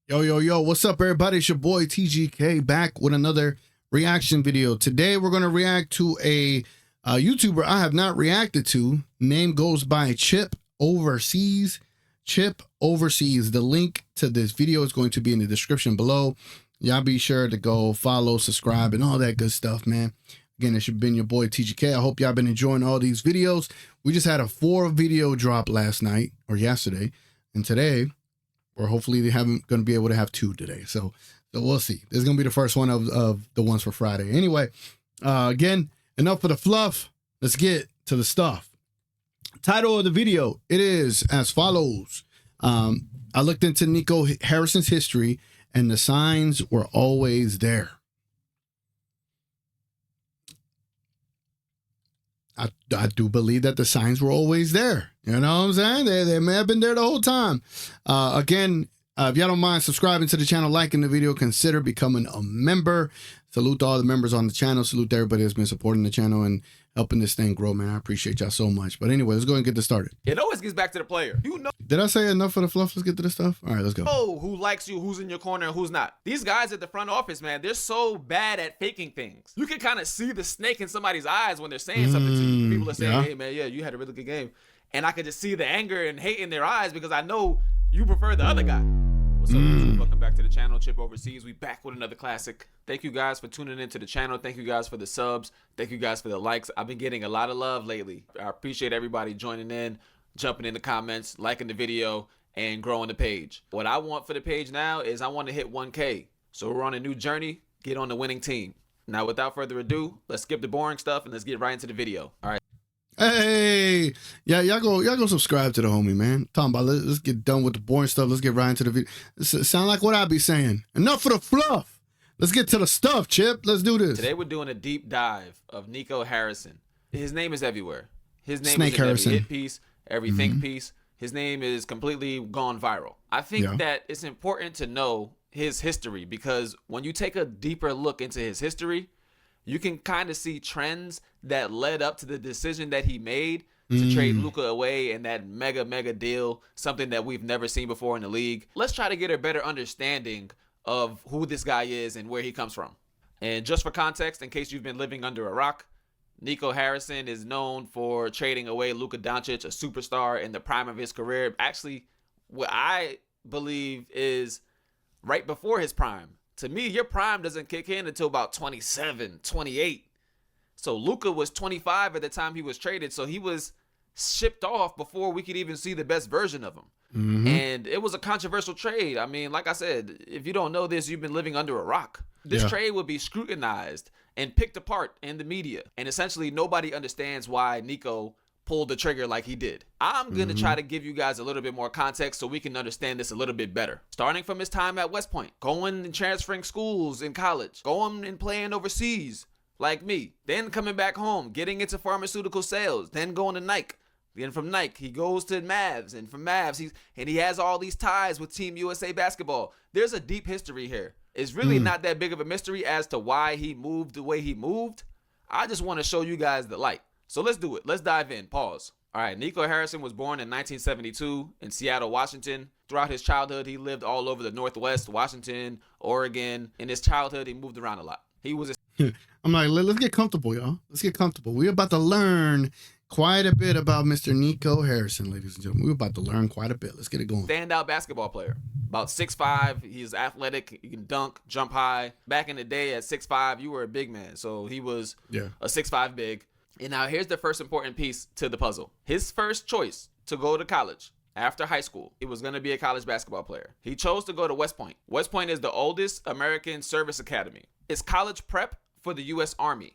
Yo, what's up, everybody? It's your boy TGK back with another reaction video. Today, we're going to react to a YouTuber I have not reacted to. Name goes by Chip Overseas. Chip Overseas. The link to this video is going to be in the description below. Y'all be sure to go follow, subscribe, and all that good stuff, man. Again, it's been your boy TGK. I hope y'all been enjoying all these videos. We just had a 4-video drop last night or yesterday, and today, or hopefully they haven't going to be able to have 2 today. So we'll see. This is going to be the first one of the ones for Friday. Anyway, again, enough for the fluff. Let's get to the stuff. Title of the video, it is as follows. I looked into Nico Harrison's history, and the signs were always there. I do believe that the signs were always there. You know what I'm saying? They may have been there the whole time. Again, if y'all don't mind subscribing to the channel, liking the video, consider becoming a member. Salute to all the members on the channel. Salute to everybody that's been supporting the channel and helping this thing grow, man. I appreciate y'all so much. But anyway, let's go and get this started. It always gets back to the player. Did I say enough for the fluff? Let's get to the stuff. All right, let's go. Oh, who likes you, who's in your corner, and who's not. These guys at the front office, man, they're so bad at faking things. You can kind of see the snake in somebody's eyes when they're saying something to you. People are saying, yeah. Hey, man, yeah, you had a really good game. And I could just see the anger and hate in their eyes because I know you prefer the other guy. What's up, YouTube? Welcome back to the channel, Chip Overseas. We back with another classic. Thank you guys for tuning into the channel. Thank you guys for the subs. Thank you guys for the likes. I've been getting a lot of love lately. I appreciate everybody joining in, jumping in the comments, liking the video, and growing the page. What I want for the page now is I want to hit 1K. So we're on a new journey. Get on the winning team. Now, without further ado, let's skip the boring stuff and let's get right into the video. All right. Hey, yeah, y'all go subscribe to the homie, man. Talking about let's get done with the boring stuff. Let's get right into the video. Sound like what I be saying. Enough for the fluff. Let's get to the stuff, Chip. Let's do this. Today we're doing a deep dive of Nico Harrison. His name is everywhere. His name Snake is in Harrison. every hit piece, every think piece. His name is completely gone viral. I think that it's important to know his history because when you take a deeper look into his history, you can kind of see trends that led up to the decision that he made to trade Luka away and that mega deal, something that we've never seen before in the league. Let's try to get a better understanding of who this guy is and where he comes from. And just for context, in case you've been living under a rock, Nico Harrison is known for trading away Luka Doncic, a superstar in the prime of his career. Actually, what I believe is right before his prime. To me, your prime doesn't kick in until about 27, 28. So Luka was 25 at the time he was traded. So he was shipped off before we could even see the best version of him. And it was a controversial trade. I mean, like I said, if you don't know this, you've been living under a rock. This trade would be scrutinized and picked apart in the media. And essentially, nobody understands why Nico pulled the trigger like he did. I'm going to try to give you guys a little bit more context so we can understand this a little bit better. Starting from his time at West Point, going and transferring schools in college, going and playing overseas like me, then coming back home, getting into pharmaceutical sales, then going to Nike. Then from Nike, he goes to Mavs, and from Mavs, he has all these ties with Team USA basketball. There's a deep history here. It's really not that big of a mystery as to why he moved the way he moved. I just want to show you guys the light. So let's do it. Let's dive in. Pause. All right. Nico Harrison was born in 1972 in Seattle, Washington. Throughout his childhood, he lived all over the Northwest, Washington, Oregon. In his childhood, he moved around a lot. He was a I'm like, let's get comfortable, y'all. Let's get comfortable. We're about to learn quite a bit about Mr. Nico Harrison, ladies and gentlemen. We're about to learn quite a bit. Let's get it going. Standout basketball player. About 6'5". He's athletic. He can dunk, jump high. Back in the day at 6'5", you were a big man. So he was a 6'5" big. And now here's the first important piece to the puzzle. His first choice to go to college after high school, he was going to be a college basketball player. He chose to go to West Point. West Point is the oldest American service academy. It's college prep for the U.S. Army.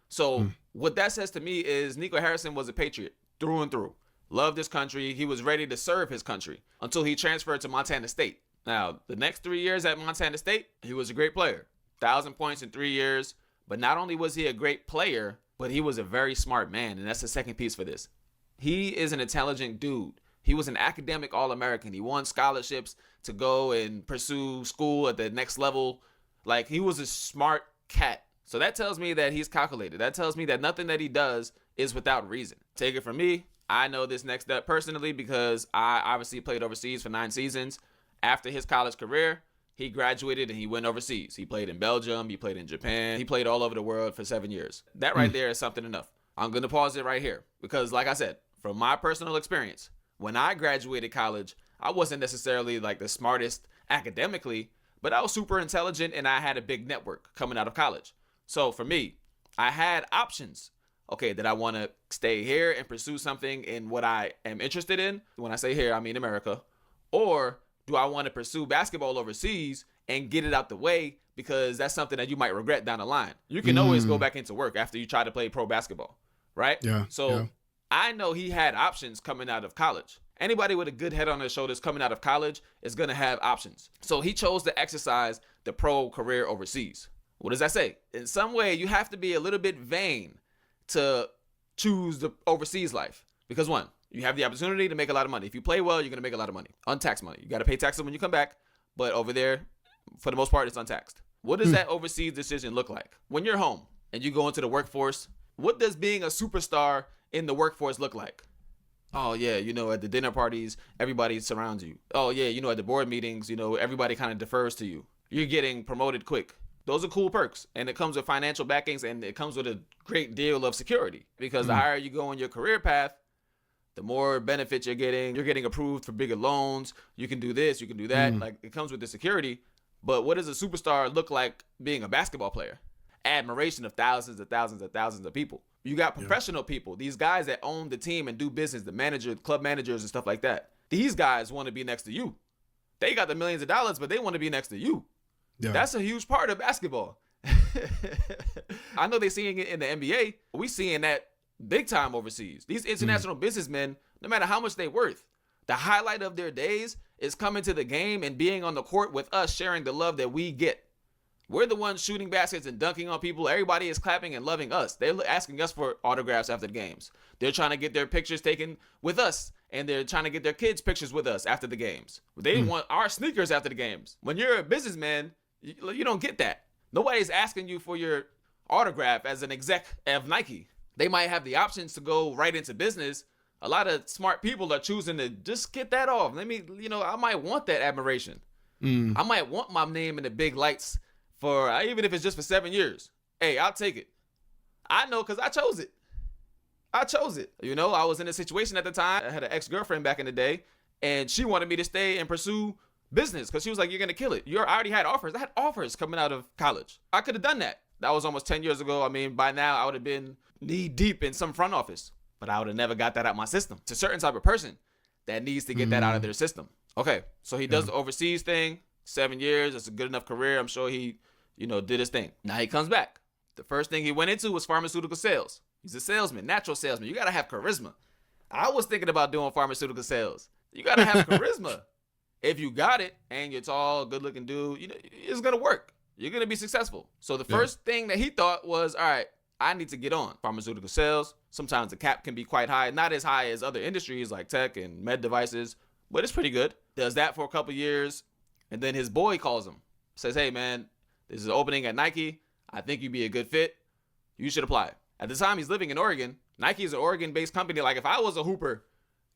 So what that says to me is Nico Harrison was a patriot through and through. Loved his country. He was ready to serve his country until he transferred to Montana State. Now, the next 3 years at Montana State, he was a great player. 1,000 points in 3 years. But not only was he a great player, but he was a very smart man, and that's the second piece for this. He is an intelligent dude. He was an academic All-American. He won scholarships to go and pursue school at the next level. Like, he was a smart cat. So that tells me that he's calculated. That tells me that nothing that he does is without reason. Take it from me. I know this next step personally because I obviously played overseas for 9 seasons. After his college career, He graduated and he went overseas. He played in Belgium. He played in Japan. He played all over the world for 7 years. That right there is something enough. I'm going to pause it right here because, like I said, from my personal experience, when I graduated college, I wasn't necessarily like the smartest academically, but I was super intelligent and I had a big network coming out of college. So for me, I had options. Okay, did I want to stay here and pursue something in what I am interested in? When I say here, I mean America. Or do I want to pursue basketball overseas and get it out the way because that's something that you might regret down the line? You can always go back into work after you try to play pro basketball, right? Yeah. So I know he had options coming out of college. Anybody with a good head on their shoulders coming out of college is going to have options. So he chose to exercise the pro career overseas. What does that say? In some way, you have to be a little bit vain to choose the overseas life. Because one, you have the opportunity to make a lot of money. If you play well, you're going to make a lot of money. Untaxed money. You got to pay taxes when you come back. But over there, for the most part, it's untaxed. What does that overseas decision look like? When you're home and you go into the workforce, what does being a superstar in the workforce look like? Oh, yeah, at the dinner parties, everybody surrounds you. Oh, yeah, at the board meetings, everybody kind of defers to you. You're getting promoted quick. Those are cool perks. And it comes with financial backings and it comes with a great deal of security. Because the higher you go in your career path, the more benefits you're getting. You're getting approved for bigger loans. You can do this, you can do that. Like, it comes with the security. But what does a superstar look like being a basketball player? Admiration of thousands and thousands and thousands of people. You got professional people, these guys that own the team and do business, the manager, club managers and stuff like that. These guys want to be next to you. They got the millions of dollars, but they want to be next to you. Yeah. That's a huge part of basketball. I know they're seeing it in the NBA. We seeing that big time overseas. These international businessmen, no matter how much they're worth, the highlight of their days is coming to the game and being on the court with us, sharing the love that we get. We're the ones shooting baskets and dunking on people. Everybody is clapping and loving us. They're asking us for autographs after the games. They're trying to get their pictures taken with us, and they're trying to get their kids' pictures with us after the games. They want our sneakers after the games. When you're a businessman, you don't get that. Nobody's asking you for your autograph as an exec of Nike. They might have the options to go right into business. A lot of smart people are choosing to just get that off. I might want that admiration. I might want my name in the big lights for, even if it's just for 7 years. Hey, I'll take it. I know because I chose it. I was in a situation at the time. I had an ex-girlfriend back in the day, and she wanted me to stay and pursue business because she was like, you're going to kill it. I already had offers. I had offers coming out of college. I could have done that. That was almost 10 years ago. By now, I would have been knee deep in some front office, but I would have never got that out my system. It's a certain type of person that needs to get that out of their system. Okay, so he does the overseas thing, 7 years. It's a good enough career. I'm sure he, did his thing. Now he comes back. The first thing he went into was pharmaceutical sales. He's a salesman, natural salesman. You got to have charisma. I was thinking about doing pharmaceutical sales. You got to have charisma. If you got it and you're tall, good looking dude, it's going to work. You're going to be successful. So the first thing that he thought was, all right, I need to get on pharmaceutical sales. Sometimes the cap can be quite high, not as high as other industries like tech and med devices, but it's pretty good. Does that for a couple years. And then his boy calls him, says, hey man, this is an opening at Nike. I think you'd be a good fit. You should apply. At the time he's living in Oregon. Nike is an Oregon-based company. Like if I was a hooper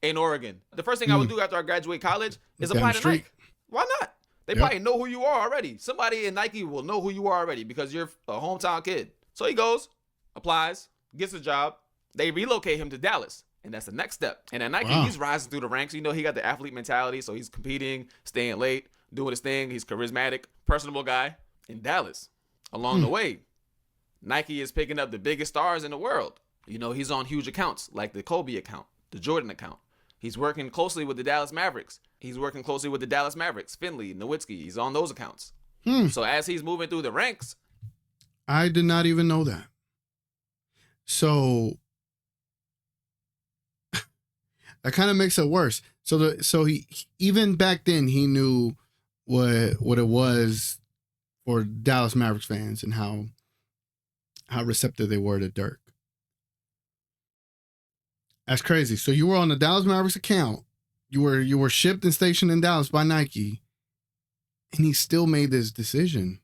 in Oregon, the first thing I would do after I graduate college is apply to Nike. Why not? They probably know who you are already. Somebody in Nike will know who you are already because you're a hometown kid. So he goes, applies, gets a job. They relocate him to Dallas. And that's the next step. And at Nike, he's rising through the ranks. He got the athlete mentality. So he's competing, staying late, doing his thing. He's charismatic, personable guy in Dallas. Along the way, Nike is picking up the biggest stars in the world. He's on huge accounts like the Kobe account, the Jordan account. He's working closely with the Dallas Mavericks. Finley, Nowitzki. He's on those accounts. So as he's moving through the ranks. I did not even know that. So that kind of makes it worse. So he even back then he knew what it was for Dallas Mavericks fans and how receptive they were to Dirk. That's crazy. So you were on the Dallas Mavericks account. You were shipped and stationed in Dallas by Nike, and he still made this decision.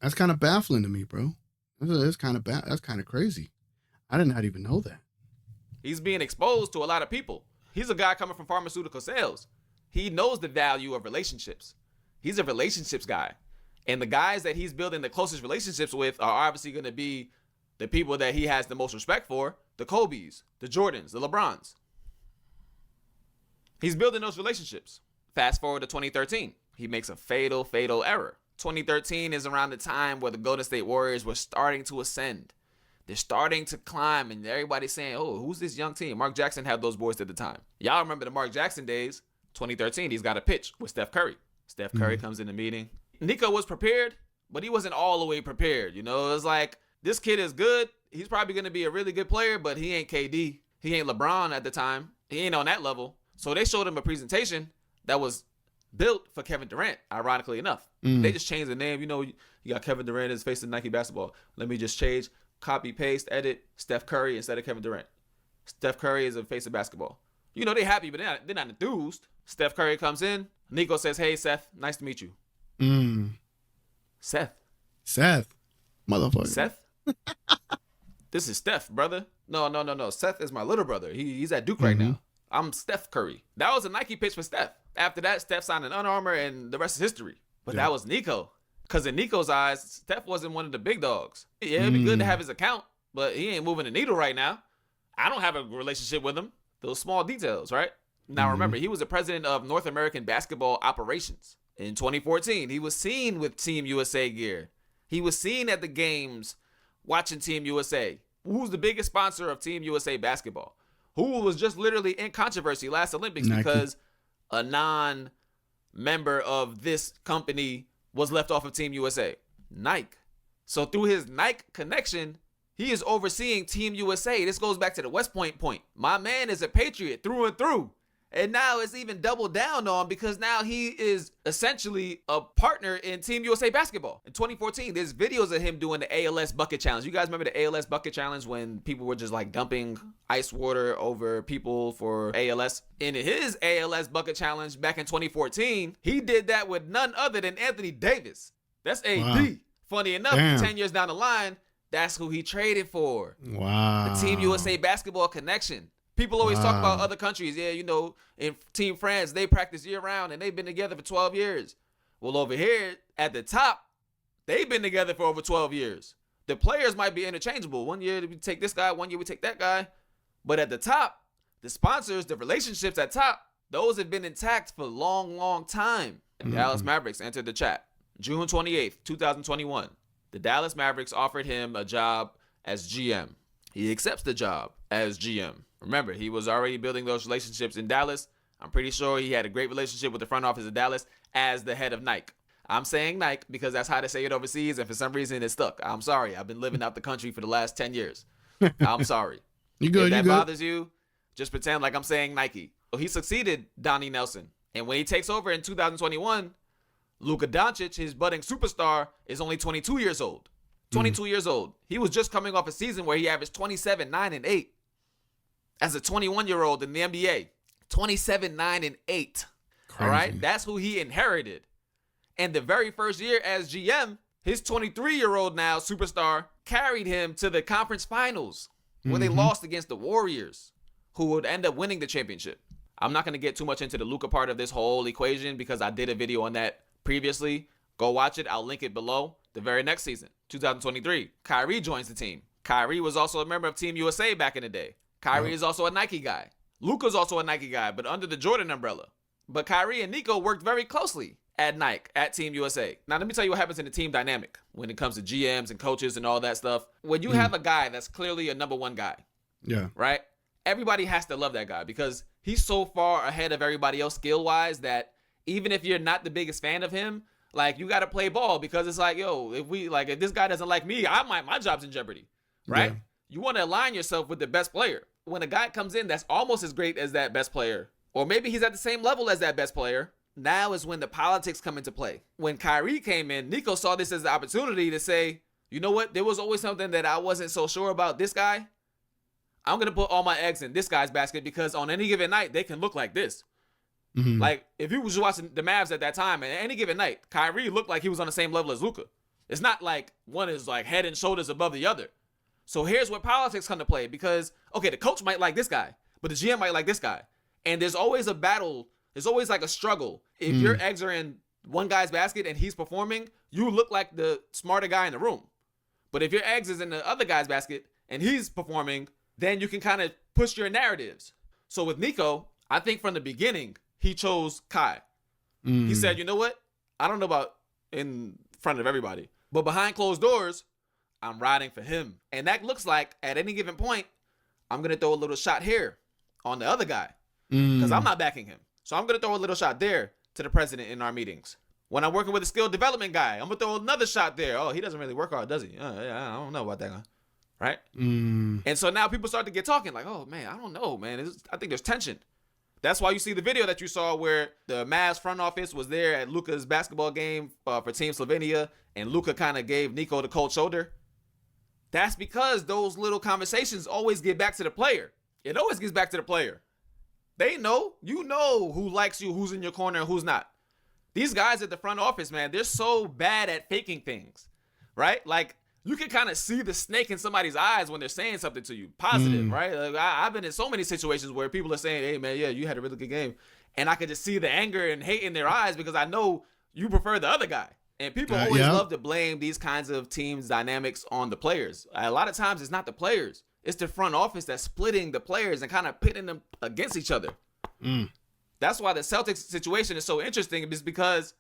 That's kind of baffling to me, bro. That's kind of That's kind of crazy. I did not even know that. He's being exposed to a lot of people. He's a guy coming from pharmaceutical sales. He knows the value of relationships. He's a relationships guy. And the guys that he's building the closest relationships with are obviously going to be the people that he has the most respect for, the Kobes, the Jordans, the LeBrons. He's building those relationships. Fast forward to 2013. He makes a fatal error. 2013 is around the time where the Golden State Warriors were starting to ascend. They're starting to climb, and everybody's saying, oh, who's this young team? Mark Jackson had those boys at the time. Y'all remember the Mark Jackson days. 2013, he's got a pitch with Steph Curry. Steph Curry comes in the meeting. Nico was prepared, but he wasn't all the way prepared. You know, it was like, this kid is good. He's probably going to be a really good player, but he ain't KD. He ain't LeBron at the time. He ain't on that level. So they showed him a presentation that was built for Kevin Durant, ironically enough. They just changed the name. You know, you got Kevin Durant as face of Nike basketball. Let me just change, copy, paste, edit, Steph Curry instead of Kevin Durant. Steph Curry is a face of basketball. You know, they happy, but they're not enthused. Steph Curry comes in. Nico says, hey, Seth, nice to meet you. Seth. Motherfucker. Seth? This is Steph, brother. No. Seth is my little brother. He's at Duke right now. I'm Steph Curry. That was a Nike pitch for Steph. After that, Steph signed an Under Armour, and the rest is history. But that was Nico. Because in Nico's eyes, Steph wasn't one of the big dogs. Yeah, it'd be good to have his account, but he ain't moving the needle right now. I don't have a relationship with him. Those small details, right? Now, remember, he was the president of North American Basketball Operations. In 2014, he was seen with Team USA gear. He was seen at the games watching Team USA. Who's the biggest sponsor of Team USA basketball? Who was just literally in controversy last Olympics Nike. Because a non-member of this company was left off of Team USA? Nike. So through his Nike connection, he is overseeing Team USA. This goes back to the West Point point. My man is a Patriot through and through. And now it's even doubled down on because now he is essentially a partner in Team USA basketball. In 2014, there's videos of him doing the ALS bucket challenge. You guys remember the ALS bucket challenge when people were just like dumping ice water over people for ALS? In his ALS bucket challenge back in 2014, he did that with none other than Anthony Davis. That's AD. Wow. Funny enough, 10 years down the line, that's who he traded for. Wow. The Team USA basketball connection. People always talk about other countries. Yeah, you know, in Team France, they practice year-round, and they've been together for 12 years. Well, over here, at the top, they've been together for over 12 years. The players might be interchangeable. 1 year we take this guy, 1 year we take that guy. But at the top, the sponsors, the relationships at top, those have been intact for a long, long time. Dallas Mavericks entered the chat. June 28th, 2021. The Dallas Mavericks offered him a job as GM. He accepts the job as GM. Remember, he was already building those relationships in Dallas. I'm pretty sure he had a great relationship with the front office of Dallas as the head of Nike. I'm saying Nike because that's how they say it overseas, and for some reason it stuck. I'm sorry. I've been living out the country for the last 10 years. I'm sorry. You good? If that you bothers you, just pretend like I'm saying Nike. So he succeeded Donnie Nelson. And when he takes over in 2021, Luka Doncic, his budding superstar, is only 22 years old. 22 years old. He was just coming off a season where he averaged 27, 9, and 8. As a 21-year-old in the NBA. 27, 9, and 8. Crazy. All right? That's who he inherited. And the very first year as GM, his 23-year-old now superstar carried him to the conference finals where they lost against the Warriors, who would end up winning the championship. I'm not going to get too much into the Luka part of this whole equation because I did a video on that previously. Go watch it. I'll link it below. The very next season, 2023, Kyrie joins the team. Kyrie was also a member of Team USA back in the day. Kyrie is also a Nike guy. Luka's also a Nike guy, but under the Jordan umbrella. But Kyrie and Nico worked very closely at Nike, at Team USA. Now, let me tell you what happens in the team dynamic when it comes to GMs and coaches and all that stuff. When you have a guy that's clearly a number one guy, right? Everybody has to love that guy because he's so far ahead of everybody else skill-wise that even if you're not the biggest fan of him, like, you got to play ball because it's like, yo, if this guy doesn't like me, my job's in jeopardy, right? Yeah. You want to align yourself with the best player. When a guy comes in that's almost as great as that best player, or maybe he's at the same level as that best player, now is when the politics come into play. When Kyrie came in, Nico saw this as the opportunity to say, you know what? There was always something that I wasn't so sure about this guy. I'm going to put all my eggs in this guy's basket because on any given night, they can look like this. Like, if you was watching the Mavs at that time, and any given night, Kyrie looked like he was on the same level as Luka. It's not like one is like head and shoulders above the other. So here's where politics come to play because, okay, the coach might like this guy, but the GM might like this guy. And there's always a battle. There's always like a struggle. If your eggs are in one guy's basket and he's performing, you look like the smarter guy in the room. But if your eggs is in the other guy's basket and he's performing, then you can kind of push your narratives. So with Nico, I think from the beginning, he chose Kai. He said, you know what? I don't know about in front of everybody, but behind closed doors, I'm riding for him. And that looks like at any given point, I'm going to throw a little shot here on the other guy because I'm not backing him. So I'm going to throw a little shot there to the president in our meetings. When I'm working with a skill development guy, I'm going to throw another shot there. Oh, he doesn't really work hard, does he? Yeah, I don't know about that guy. Right? And so now people start to get talking like, oh, man, I don't know, man. I think there's tension. That's why you see the video that you saw where the Mavs front office was there at Luka's basketball game for Team Slovenia, and Luka kind of gave Nico the cold shoulder. That's because those little conversations always get back to the player. It always gets back to the player. They know, you know who likes you, who's in your corner, and who's not. These guys at the front office, man, they're so bad at faking things, right? Like, you can kind of see the snake in somebody's eyes when they're saying something to you, positive, right? Like, I've been in so many situations where people are saying, hey, man, yeah, you had a really good game. And I could just see the anger and hate in their eyes because I know you prefer the other guy. And people always love to blame these kinds of teams' dynamics on the players. A lot of times it's not the players. It's the front office that's splitting the players and kind of pitting them against each other. That's why the Celtics situation is so interesting, is because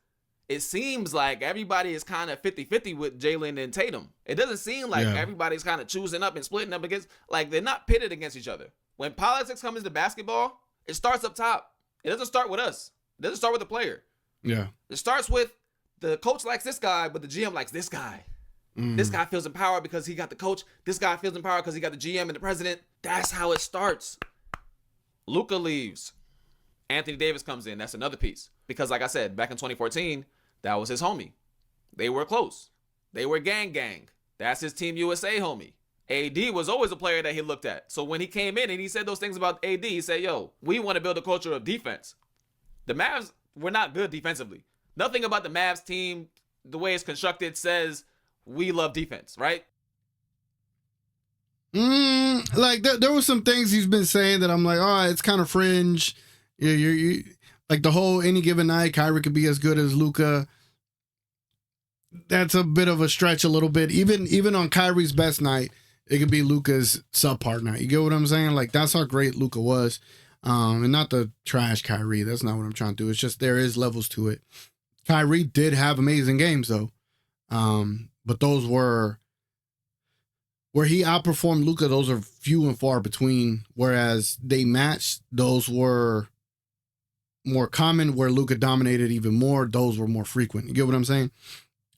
it seems like everybody is kind of 50-50 with Jalen and Tatum. It doesn't seem like everybody's kind of choosing up and splitting up against, like they're not pitted against each other. When politics comes into basketball, it starts up top. It doesn't start with us. It doesn't start with the player. Yeah. It starts with the coach likes this guy, but the GM likes this guy. This guy feels empowered because he got the coach. This guy feels empowered because he got the GM and the president. That's how it starts. Luka leaves. Anthony Davis comes in. That's another piece. Because like I said, back in 2014, that was his homie. They were close. They were gang. That's his Team USA homie. AD was always a player that he looked at. So when he came in and he said those things about AD, he said, yo, we want to build a culture of defense. The Mavs were not good defensively. Nothing about the Mavs team, the way it's constructed, says we love defense, right? Like there were some things he's been saying that I'm like, oh, it's kind of fringe. You like the whole any given night, Kyrie could be as good as Luka. That's a bit of a stretch a little bit. Even on Kyrie's best night, it could be Luka's subpar night. You get what I'm saying? Like that's how great Luka was. And not the trash Kyrie. That's not what I'm trying to do. It's just there is levels to it. Kyrie did have amazing games though. But those were where he outperformed Luka, those are few and far between. Whereas they matched, those were more common. Where Luka dominated even more, those were more frequent. You get what I'm saying?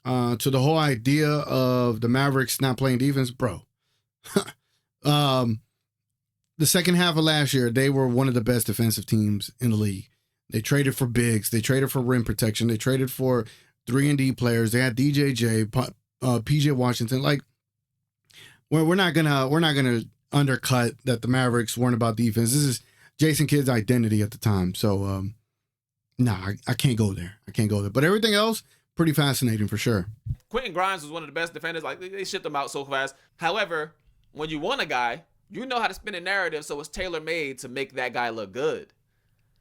To the whole idea of the Mavericks not playing defense, bro. The second half of last year, they were one of the best defensive teams in the league. They traded for bigs. They traded for rim protection. They traded for 3-and-D players. They had DJJ, PJ Washington. Like, we're not gonna undercut that the Mavericks weren't about defense. This is Jason Kidd's identity at the time. So, I can't go there. But everything else, pretty fascinating for sure. Quentin Grimes was one of the best defenders. Like, they shipped him out so fast. However, when you want a guy, you know how to spin a narrative, so it's tailor-made to make that guy look good.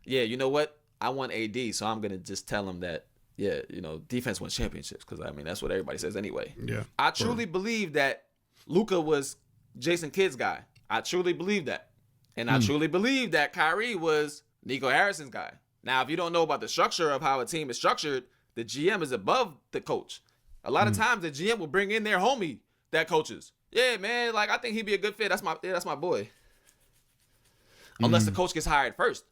Yeah, you know what? I want AD, so I'm going to just tell him that, yeah, defense wins championships, because, I mean, that's what everybody says anyway. Yeah. I truly believe that Luka was Jason Kidd's guy. I truly believe that. And I truly believe that Kyrie was Nico Harrison's guy. Now, if you don't know about the structure of how a team is structured, the GM is above the coach. A lot of times, the GM will bring in their homie that coaches. Yeah, man, like, I think he'd be a good fit. That's my boy. Unless the coach gets hired first.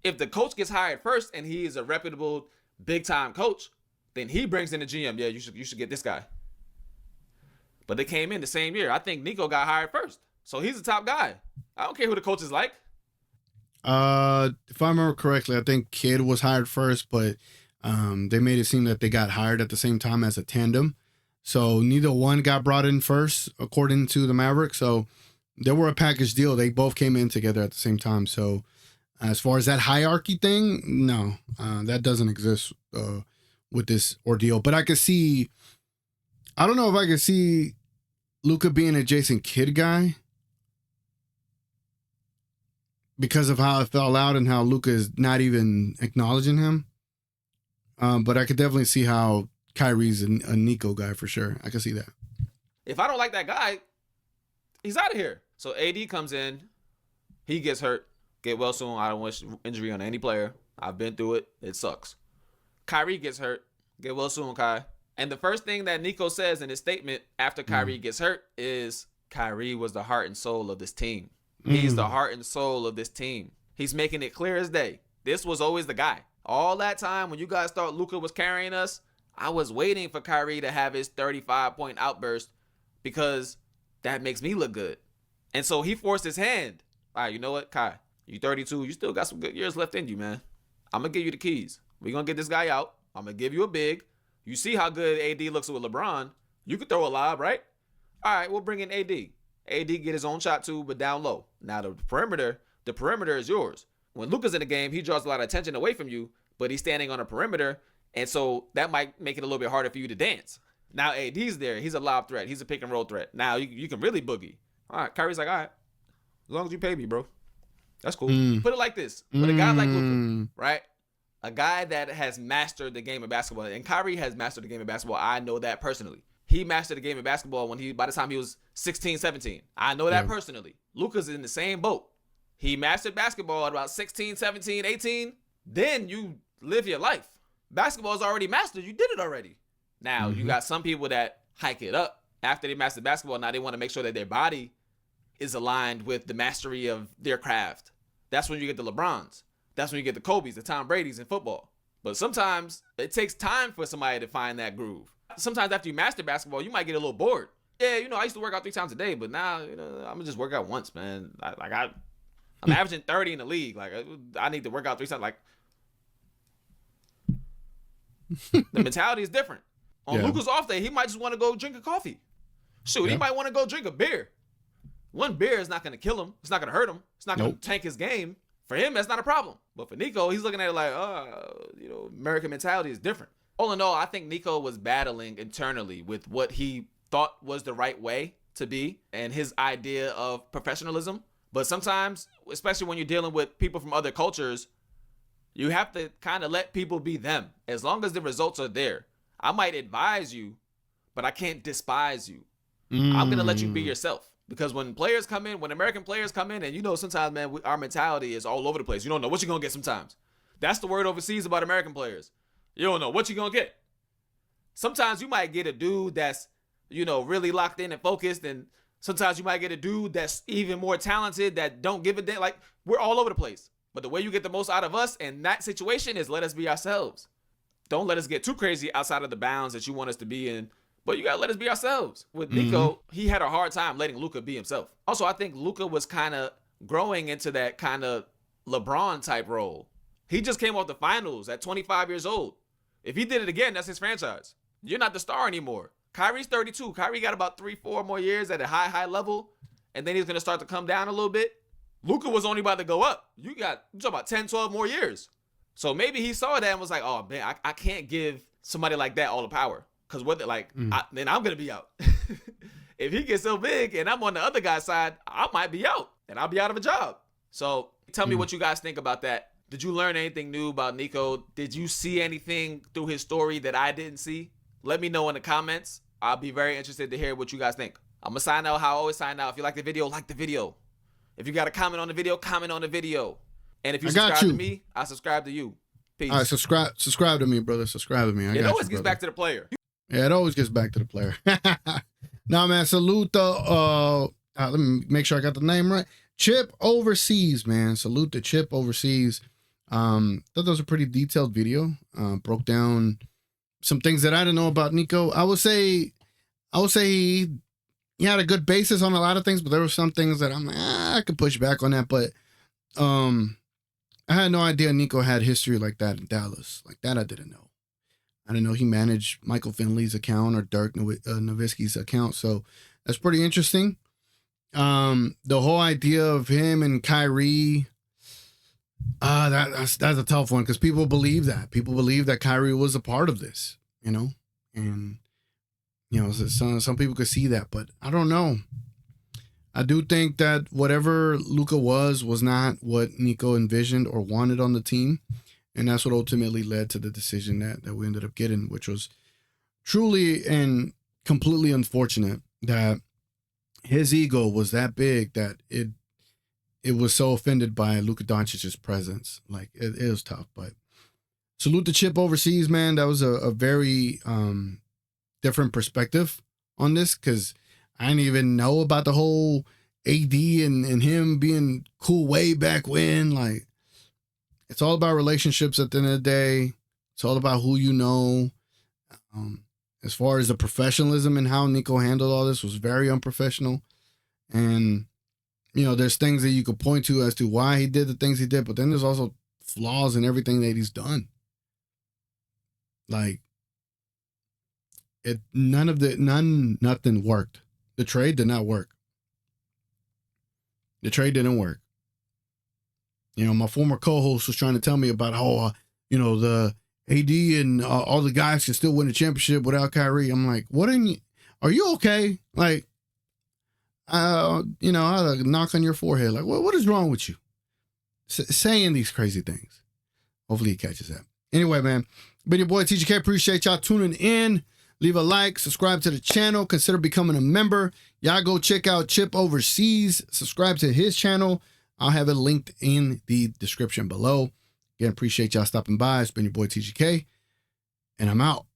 If the coach gets hired first and he is a reputable, big-time coach, then he brings in the GM. Yeah, you should get this guy. But they came in the same year. I think Nico got hired first. So he's the top guy. I don't care who the coach is like. If I remember correctly, I think Kidd was hired first, but they made it seem that they got hired at the same time as a tandem. So neither one got brought in first, according to the Mavericks. So they were a package deal. They both came in together at the same time. So as far as that hierarchy thing, no, that doesn't exist with this ordeal. But I don't know if I could see Luka being a Jason Kidd guy because of how it fell out and how Luka is not even acknowledging him. But I could definitely see how Kyrie's a Nico guy for sure. I can see that. If I don't like that guy, he's out of here. So AD comes in, he gets hurt, get well soon. I don't wish injury on any player. I've been through it. It sucks. Kyrie gets hurt, get well soon, Kai. And the first thing that Nico says in his statement after Kyrie gets hurt is Kyrie was the heart and soul of this team. He's the heart and soul of this team. He's making it clear as day. This was always the guy. All that time when you guys thought Luka was carrying us, I was waiting for Kyrie to have his 35-point outburst because that makes me look good. And so he forced his hand. All right, you know what, Kai? You 32. You still got some good years left in you, man. I'm going to give you the keys. We're going to get this guy out. I'm going to give you a big. You see how good AD looks with LeBron. You could throw a lob, right? All right, we'll bring in AD. AD get his own shot too, but down low. Now the perimeter is yours. When Luka's in the game, he draws a lot of attention away from you, but he's standing on a perimeter, and so that might make it a little bit harder for you to dance. Now AD's there. He's a lob threat. He's a pick and roll threat. Now you can really boogie. All right, Kyrie's like, all right, as long as you pay me, bro. That's cool. Put it like this. With a guy like Luka, right? A guy that has mastered the game of basketball, and Kyrie has mastered the game of basketball. I know that personally. He mastered the game of basketball by the time he was 16, 17. I know that personally. Luka's in the same boat. He mastered basketball at about 16, 17, 18. Then you live your life. Basketball is already mastered. You did it already. Now, you got some people that hike it up. After they master basketball, now they want to make sure that their body is aligned with the mastery of their craft. That's when you get the LeBrons. That's when you get the Kobes, the Tom Brady's in football. But sometimes it takes time for somebody to find that groove. Sometimes after you master basketball, you might get a little bored. Yeah, I used to work out 3 times a day, but now, I'm going to just work out once, man. I'm averaging 30 in the league. Like, I need to work out 3 times. Like, the mentality is different. On Luka's off day, he might just want to go drink a coffee. Shoot, he might want to go drink a beer. One beer is not going to kill him. It's not going to hurt him. It's not going to tank his game. For him, that's not a problem. But for Nico, he's looking at it like, American mentality is different. All in all, I think Nico was battling internally with what he thought was the right way to be and his idea of professionalism. But sometimes, especially when you're dealing with people from other cultures, you have to kind of let people be them. As long as the results are there. I might advise you, but I can't despise you. I'm going to let you be yourself. Because when American players come in, and sometimes, man, our mentality is all over the place. You don't know what you're going to get sometimes. That's the word overseas about American players. You don't know what you're going to get. Sometimes you might get a dude that's, really locked in and focused. And sometimes you might get a dude that's even more talented that don't give a damn. Like, we're all over the place. But the way you get the most out of us in that situation is let us be ourselves. Don't let us get too crazy outside of the bounds that you want us to be in. But you got to let us be ourselves. With Nico, he had a hard time letting Luka be himself. Also, I think Luka was kind of growing into that kind of LeBron type role. He just came off the finals at 25 years old. If he did it again, that's his franchise. You're not the star anymore. Kyrie's 32. Kyrie got about 3-4 more years at a high level. And then he's going to start to come down a little bit. Luka was only about to go up. You talk about 10, 12 more years. So maybe he saw that and was like, oh, man, I can't give somebody like that all the power. Because then I'm going to be out. If he gets so big and I'm on the other guy's side, I might be out. And I'll be out of a job. So tell me what you guys think about that. Did you learn anything new about Nico? Did you see anything through his story that I didn't see? Let me know in the comments. I'll be very interested to hear what you guys think. I'm going to sign out how I always sign out. If you like the video, like the video. If you got a comment on the video, comment on the video. And if you subscribe to me, I subscribe to you. Peace. All right, subscribe to me, brother. Subscribe to me. It always gets back to the player. Yeah, it always gets back to the player. Now, man, salute the, let me make sure I got the name right. Chip Overseas, man. Salute the Chip Overseas. Thought that was a pretty detailed video. Broke down some things that I didn't know about Nico. I would say he had a good basis on a lot of things, but there were some things that I'm like, I could push back on that. But I had no idea Nico had history like that in Dallas. Like that, I didn't know. I didn't know he managed Michael Finley's account or Dirk Nowitzki's account. So that's pretty interesting. The whole idea of him and Kyrie, that's a tough one because people believe that. People believe that Kyrie was a part of this, and some people could see that, but I don't know. I do think that whatever Luka was not what Nico envisioned or wanted on the team. And that's what ultimately led to the decision that we ended up getting, which was truly and completely unfortunate that his ego was that big that it was so offended by Luka Doncic's presence. Like, it was tough, but salute the Chip overseas, man. That was a very different perspective on this, because I didn't even know about the whole AD and him being cool way back when. Like, it's all about relationships at the end of the day. It's all about who you know. As far as the professionalism and how Nico handled all this was very unprofessional. And, you know, there's things that you could point to as to why he did the things he did, but then there's also flaws in everything that he's done. Like, nothing worked. The trade did not work. The trade didn't work. You know, my former co-host was trying to tell me about how, the AD and all the guys can still win a championship without Kyrie. I'm like, are you okay? Like, I had a knock on your forehead. Like, what is wrong with you? Saying these crazy things. Hopefully he catches that. Anyway, man, been your boy TGK. Appreciate y'all tuning in. Leave a like, subscribe to the channel, consider becoming a member. Y'all go check out Chip Overseas. Subscribe to his channel. I'll have it linked in the description below. Again, appreciate y'all stopping by. It's been your boy TGK, and I'm out.